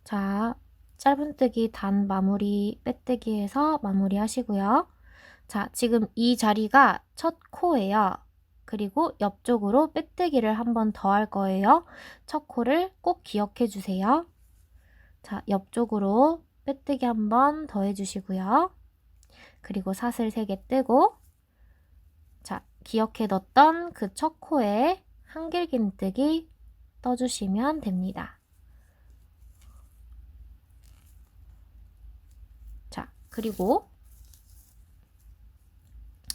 Speaker 1: 자, 짧은뜨기 단 마무리 빼뜨기해서 마무리 하시고요. 자, 지금 이 자리가 첫 코예요. 그리고 옆쪽으로 빼뜨기를 한 번 더 할 거예요. 첫 코를 꼭 기억해 주세요. 자, 옆쪽으로 빼뜨기 한 번 더 해주시고요. 그리고 사슬 3개 뜨고, 자, 기억해 뒀던 그 첫 코에 한길긴뜨기 떠주시면 됩니다. 자, 그리고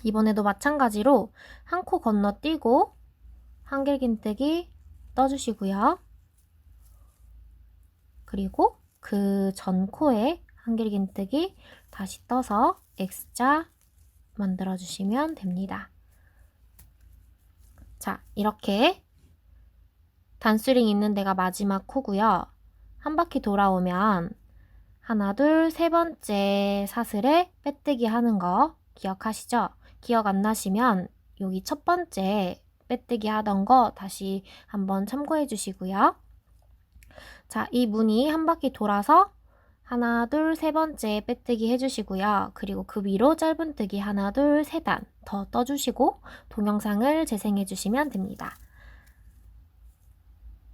Speaker 1: 이번에도 마찬가지로 한 코 건너뛰고 한길긴뜨기 떠주시고요. 그리고 그 전 코에 한길긴뜨기 다시 떠서 X자 만들어주시면 됩니다. 자, 이렇게 단수링 있는 데가 마지막 코고요. 한 바퀴 돌아오면 하나, 둘, 3번째 사슬에 빼뜨기 하는 거 기억하시죠? 기억 안 나시면 여기 첫 번째 빼뜨기 하던 거 다시 한번 참고해 주시고요. 자, 이 무늬 한 바퀴 돌아서 하나, 둘, 3번째 빼뜨기 해주시고요. 그리고 그 위로 짧은뜨기 하나, 둘, 3단 더 떠주시고 동영상을 재생해 주시면 됩니다.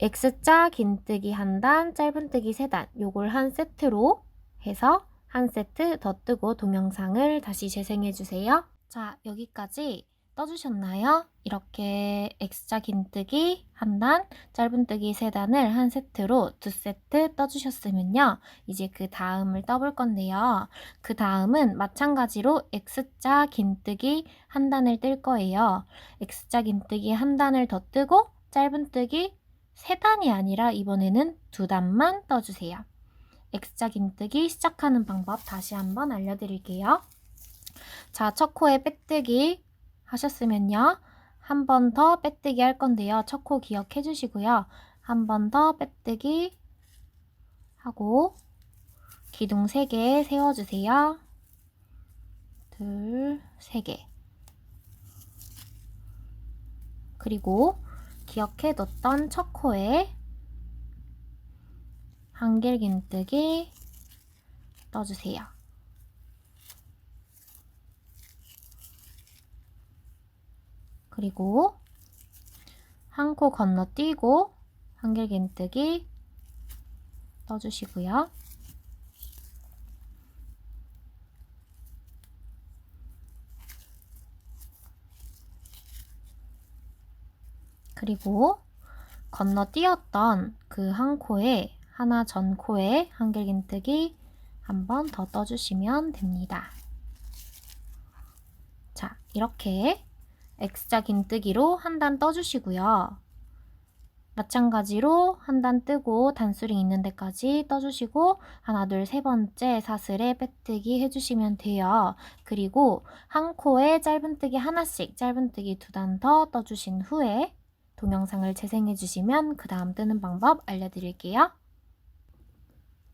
Speaker 1: X자 긴뜨기 한 단, 짧은뜨기 3단 요걸 한 세트로 해서 한 세트 더 뜨고 동영상을 다시 재생해 주세요. 자, 여기까지 떠주셨나요? 이렇게 X자 긴뜨기 한 단, 짧은뜨기 3단을 한 세트로 2세트 떠주셨으면요. 이제 그 다음을 떠볼 건데요. 그 다음은 마찬가지로 X자 긴뜨기 한 단을 뜰 거예요. X자 긴뜨기 한 단을 더 뜨고 짧은뜨기 3단이 아니라 이번에는 2단만 떠주세요. X자 긴뜨기 시작하는 방법 다시 한번 알려드릴게요. 자, 첫 코에 빼뜨기 하셨으면요. 한 번 더 빼뜨기 할 건데요. 첫 코 기억해 주시고요. 한 번 더 빼뜨기 하고 기둥 3개 세워주세요. 둘, 3개. 그리고 기억해 뒀던 첫 코에 한길긴뜨기 떠주세요. 그리고 한 코 건너뛰고 한길긴뜨기 떠주시고요. 그리고 건너뛰었던 그 한 코에 하나 전 코에 한길긴뜨기 한 번 더 떠주시면 됩니다. 자, 이렇게 X자 긴뜨기로 한 단 떠주시고요. 마찬가지로 한 단 뜨고 단수링 있는 데까지 떠주시고 하나, 둘, 세 번째 사슬에 빼뜨기 해주시면 돼요. 그리고 한 코에 짧은뜨기 하나씩 짧은뜨기 2단 더 떠주신 후에 동영상을 재생해주시면 그 다음 뜨는 방법 알려드릴게요.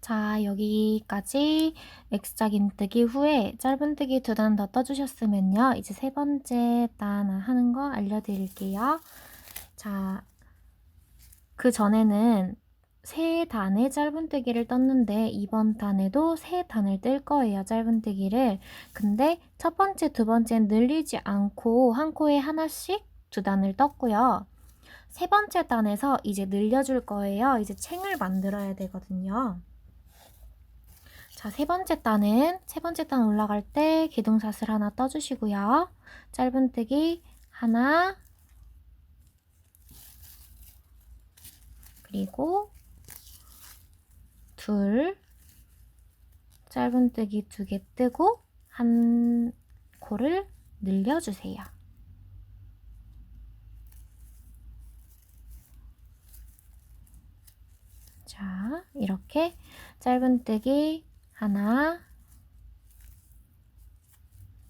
Speaker 1: 자, 여기까지 X자 긴뜨기 후에 짧은뜨기 2단 더 떠주셨으면요. 이제 세 번째 단 하는 거 알려드릴게요. 자, 그 전에는 세 단의 짧은뜨기를 떴는데 이번 단에도 세 단을 뜰 거예요. 짧은뜨기를. 근데 첫 번째, 두 번째는 늘리지 않고 한 코에 하나씩 2단을 떴고요. 세 번째 단에서 이제 늘려줄 거예요. 이제 챙을 만들어야 되거든요. 자, 세 번째 단 올라갈 때 기둥사슬 하나 떠주시고요. 짧은뜨기 하나, 그리고 둘, 짧은뜨기 2개 뜨고 한 코를 늘려주세요. 자, 이렇게 짧은뜨기 하나,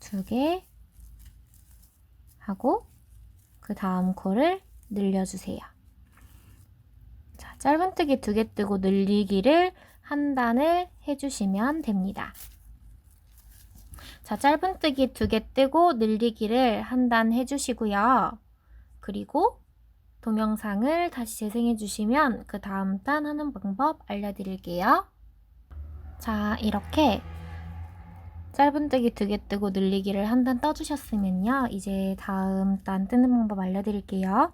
Speaker 1: 2개 하고 그 다음 코를 늘려주세요. 자, 짧은뜨기 2개 뜨고 늘리기를 한 단을 해주시면 됩니다. 자, 짧은뜨기 2개 뜨고 늘리기를 한 단 해주시고요. 그리고 동영상을 다시 재생해주시면 그 다음 단 하는 방법 알려드릴게요. 자, 이렇게 짧은뜨기 2개 뜨고 늘리기를 한 단 떠주셨으면요. 이제 다음 단 뜨는 방법 알려드릴게요.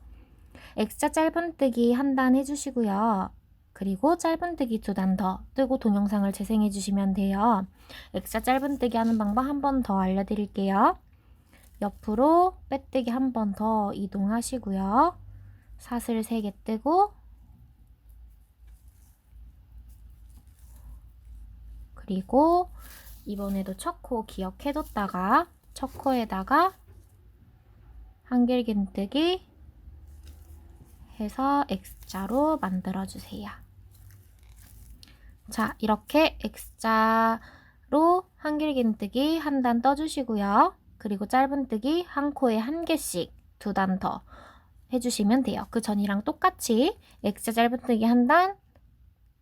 Speaker 1: X자 짧은뜨기 한 단 해주시고요. 그리고 짧은뜨기 2단 더 뜨고 동영상을 재생해주시면 돼요. X자 짧은뜨기 하는 방법 한 번 더 알려드릴게요. 옆으로 빼뜨기 한 번 더 이동하시고요. 사슬 3개 뜨고 그리고 이번에도 첫 코 기억해뒀다가 첫 코에다가 한길긴뜨기 해서 X자로 만들어주세요. 자, 이렇게 X자로 한길긴뜨기 한 단 떠주시고요. 그리고 짧은뜨기 한 코에 한 개씩 2단 더 해주시면 돼요. 그 전이랑 똑같이 X자 짧은뜨기 한 단,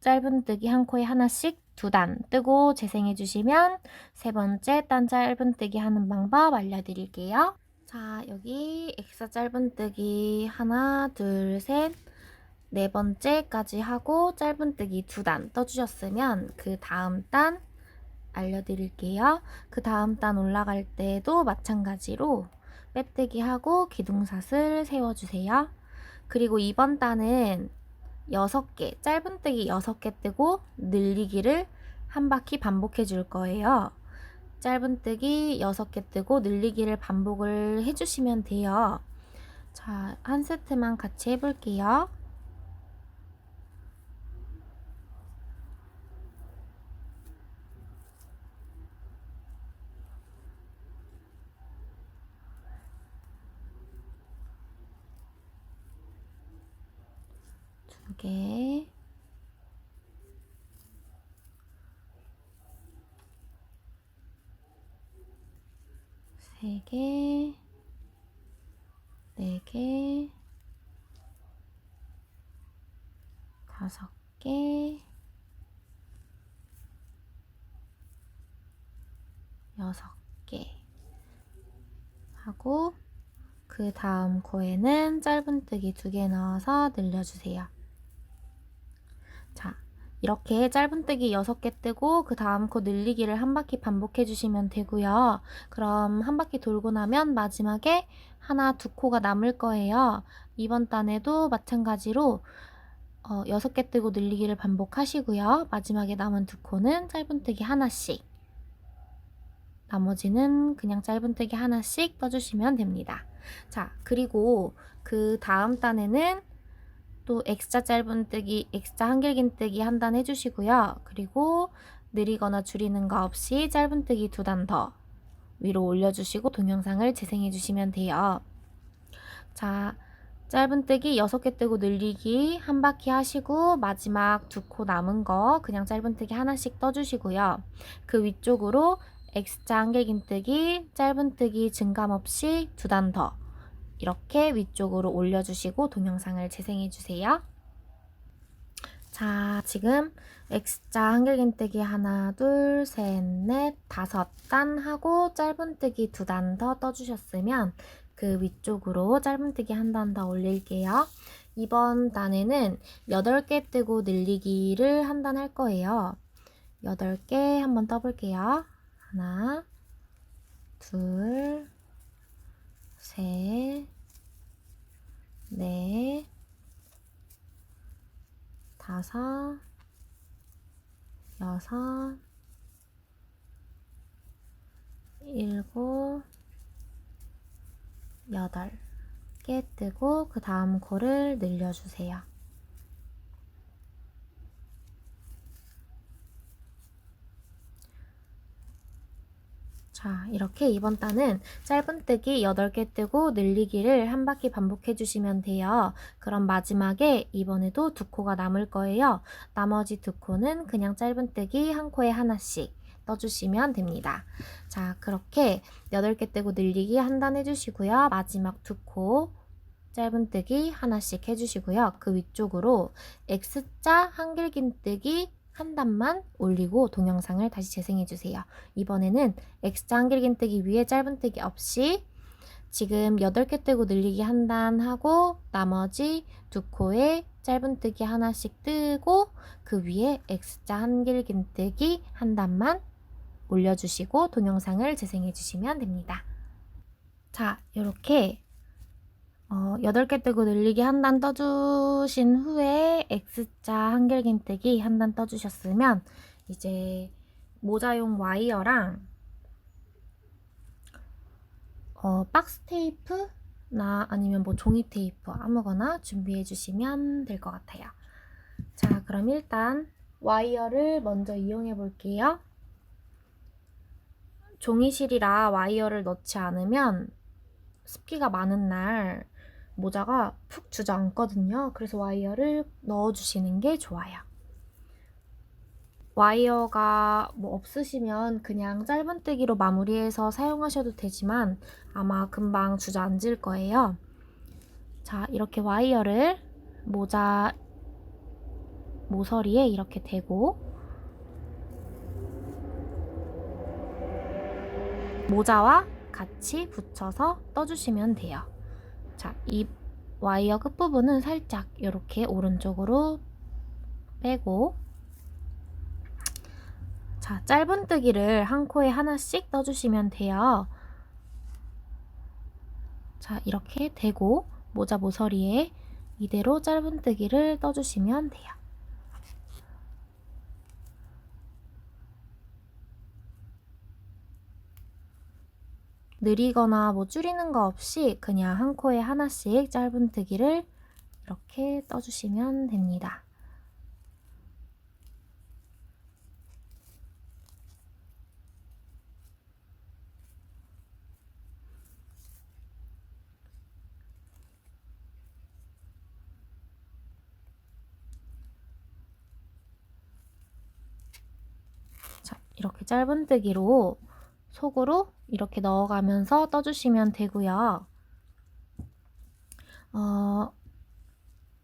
Speaker 1: 짧은뜨기 한 코에 하나씩 2단 뜨고 재생해주시면 세 번째 단 짧은뜨기 하는 방법 알려드릴게요. 자, 여기 X자 짧은뜨기 하나, 둘, 셋, 네 번째까지 하고 짧은뜨기 2단 떠주셨으면 그 다음 단 알려드릴게요. 그 다음 단 올라갈 때도 마찬가지로 빼뜨기 하고 기둥사슬 세워주세요. 그리고 이번 단은 6개, 짧은뜨기 6개 뜨고 늘리기를 한 바퀴 반복해 줄 거예요. 짧은뜨기 6개 뜨고 늘리기를 반복을 해주시면 돼요. 자, 한 세트만 같이 해볼게요. 두 개, 세 개, 네 개, 5개, 6개 하고 그 다음 코에는 짧은뜨기 2개 넣어서 늘려주세요. 자, 이렇게 짧은뜨기 6개 뜨고 그 다음 코 늘리기를 한 바퀴 반복해 주시면 되고요. 그럼 한 바퀴 돌고 나면 마지막에 하나, 두 코가 남을 거예요. 이번 단에도 마찬가지로 6개 뜨고 늘리기를 반복하시고요. 마지막에 남은 두 코는 짧은뜨기 하나씩, 나머지는 그냥 짧은뜨기 하나씩 떠주시면 됩니다. 자, 그리고 그 다음 단에는 또 X자 짧은뜨기, X자 한길긴뜨기 한 단 해주시고요. 그리고 느리거나 줄이는 거 없이 짧은뜨기 2단 더 위로 올려주시고 동영상을 재생해 주시면 돼요. 자, 짧은뜨기 6개 뜨고 늘리기 한 바퀴 하시고 마지막 두 코 남은 거 그냥 짧은뜨기 하나씩 떠주시고요. 그 위쪽으로 X자 한길긴뜨기, 짧은뜨기 증감 없이 2단 더 이렇게 위쪽으로 올려주시고 동영상을 재생해 주세요. 자, 지금 X자 한길긴뜨기 하나, 둘, 셋, 넷, 5단 하고 짧은뜨기 2단 더 떠주셨으면 그 위쪽으로 짧은뜨기 한 단 더 올릴게요. 이번 단에는 8개 뜨고 늘리기를 한 단 할 거예요. 8개 한번 떠볼게요. 하나, 둘, 셋, 넷, 5, 6, 7, 8개 뜨고 그 다음 코를 늘려주세요. 자, 이렇게 이번 단은 짧은뜨기 8개 뜨고 늘리기를 한 바퀴 반복해 주시면 돼요. 그럼 마지막에 이번에도 두 코가 남을 거예요. 나머지 두 코는 그냥 짧은뜨기 한 코에 하나씩 떠주시면 됩니다. 자, 그렇게 8개 뜨고 늘리기 한 단 해주시고요. 마지막 두 코 짧은뜨기 하나씩 해주시고요. 그 위쪽으로 X자 한길긴뜨기 한 단만 올리고 동영상을 다시 재생해 주세요. 이번에는 X자 한길긴뜨기 위에 짧은뜨기 없이 지금 8개 뜨고 늘리기 한 단 하고 나머지 두 코에 짧은뜨기 하나씩 뜨고 그 위에 X자 한길긴뜨기 한 단만 올려주시고 동영상을 재생해 주시면 됩니다. 자, 이렇게 8개 뜨고 늘리기 한 단 떠주신 후에 X자 한길긴뜨기 한 단 떠주셨으면 이제 모자용 와이어랑 박스 테이프나 아니면 뭐 종이 테이프 아무거나 준비해 주시면 될 것 같아요. 자, 그럼 일단 와이어를 먼저 이용해 볼게요. 종이실이라 와이어를 넣지 않으면 습기가 많은 날 모자가 푹 주저앉거든요. 그래서 와이어를 넣어주시는 게 좋아요. 와이어가 뭐 없으시면 그냥 짧은뜨기로 마무리해서 사용하셔도 되지만 아마 금방 주저앉을 거예요. 자, 이렇게 와이어를 모자 모서리에 이렇게 대고 모자와 같이 붙여서 떠주시면 돼요. 자, 이 와이어 끝부분은 살짝 이렇게 오른쪽으로 빼고 자, 짧은뜨기를 한 코에 하나씩 떠주시면 돼요. 자, 이렇게 대고 모자 모서리에 이대로 짧은뜨기를 떠주시면 돼요. 느리거나 뭐 줄이는 거 없이 그냥 한 코에 하나씩 짧은뜨기를 이렇게 떠주시면 됩니다. 자, 이렇게 짧은뜨기로 속으로 이렇게 넣어가면서 떠주시면 되고요.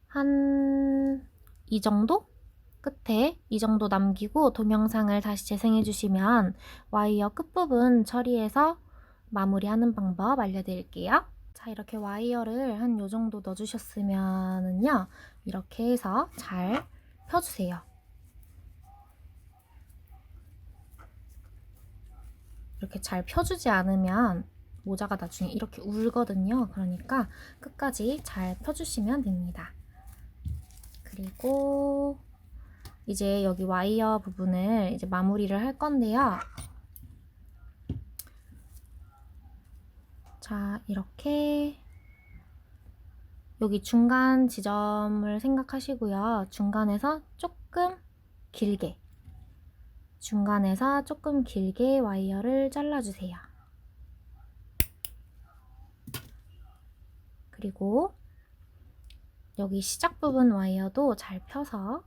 Speaker 1: 한 이 정도? 끝에 이 정도 남기고 동영상을 다시 재생해 주시면 와이어 끝부분 처리해서 마무리하는 방법 알려드릴게요. 자, 이렇게 와이어를 한 요 정도 넣어주셨으면은요, 이렇게 해서 잘 펴주세요. 이렇게 잘 펴주지 않으면 모자가 나중에 이렇게 울거든요. 그러니까 끝까지 잘 펴주시면 됩니다. 그리고 이제 여기 와이어 부분을 이제 마무리를 할 건데요. 자, 이렇게 여기 중간 지점을 생각하시고요. 중간에서 조금 길게 와이어를 잘라주세요. 그리고 여기 시작 부분 와이어도 잘 펴서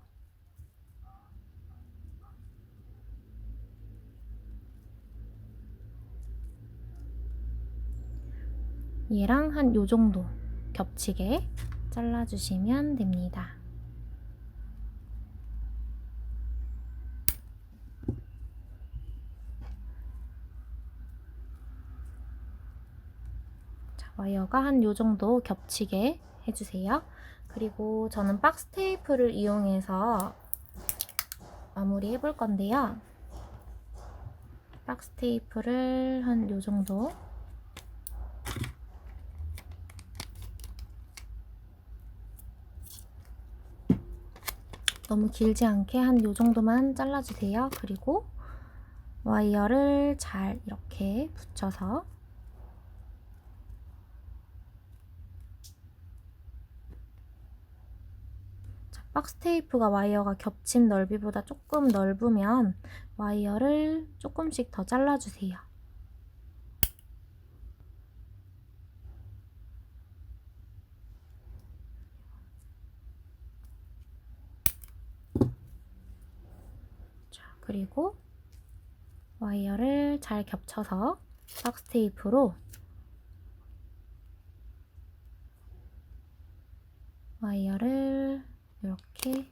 Speaker 1: 얘랑 한 요 정도 겹치게 잘라주시면 됩니다. 자, 와이어가 한 요 정도 겹치게 해주세요. 그리고 저는 박스 테이프를 이용해서 마무리 해볼 건데요. 박스 테이프를 한 요 정도 너무 길지 않게 한 요 정도만 잘라주세요. 그리고 와이어를 잘 이렇게 붙여서 자, 박스 테이프가 와이어가 겹친 넓이보다 조금 넓으면 와이어를 조금씩 더 잘라주세요. 자, 그리고 와이어를 잘 겹쳐서 박스 테이프로 와이어를 이렇게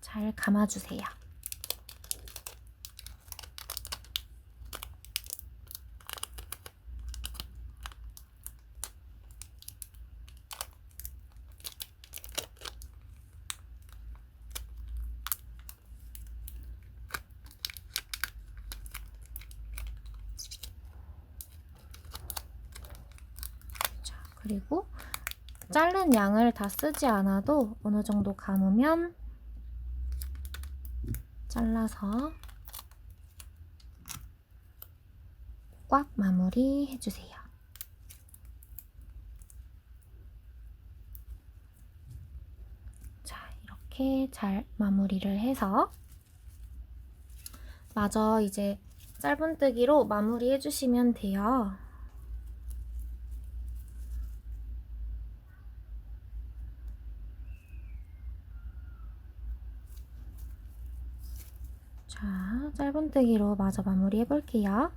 Speaker 1: 잘 감아주세요. 그리고 자른 양을 다 쓰지 않아도 어느 정도 감으면 잘라서 꽉 마무리 해주세요. 자, 이렇게 잘 마무리를 해서 마저 이제 짧은뜨기로 마무리 해주시면 돼요. 자, 짧은뜨기로 마저 마무리 해볼게요.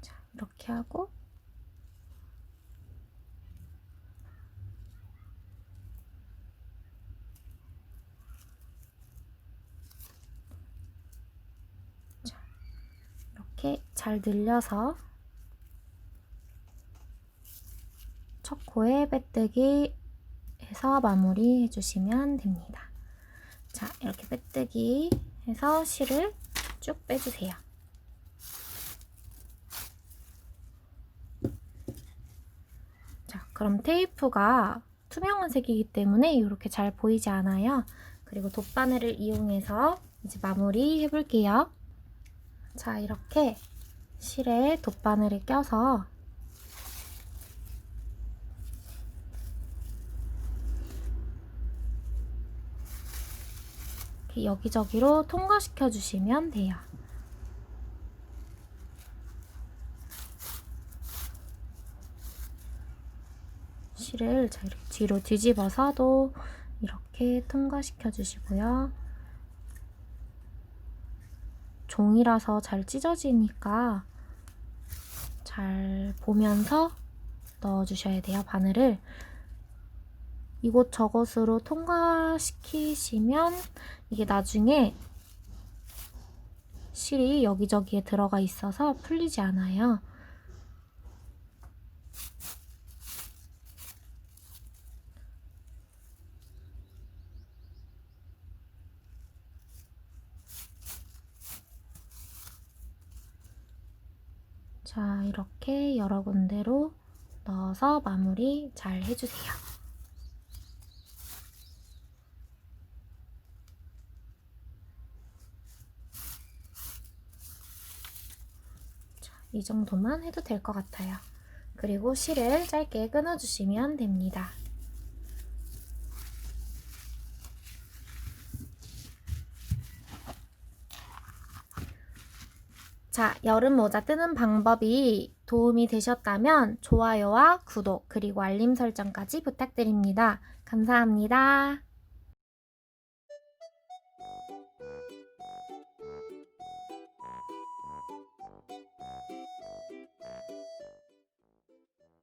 Speaker 1: 자, 이렇게 하고 자, 이렇게 잘 늘려서 첫 코에 빼뜨기 해서 마무리 해주시면 됩니다. 자, 이렇게 빼뜨기 해서 실을 쭉 빼주세요. 자, 그럼 테이프가 투명한 색이기 때문에 이렇게 잘 보이지 않아요. 그리고 돗바늘을 이용해서 이제 마무리 해볼게요. 자, 이렇게 실에 돗바늘을 껴서 이렇게 여기저기로 통과시켜 주시면 돼요. 실을 자 이렇게 뒤로 뒤집어서도 이렇게 통과시켜 주시고요. 종이라서 잘 찢어지니까 잘 보면서 넣어주셔야 돼요, 바늘을. 이곳저곳으로 통과시키시면 이게 나중에 실이 여기저기에 들어가 있어서 풀리지 않아요. 자, 이렇게 여러 군데로 넣어서 마무리 잘 해주세요. 자, 이 정도만 해도 될 것 같아요. 그리고 실을 짧게 끊어주시면 됩니다. 자, 여름 모자 뜨는 방법이 도움이 되셨다면 좋아요와 구독 그리고 알림 설정까지 부탁드립니다. 감사합니다.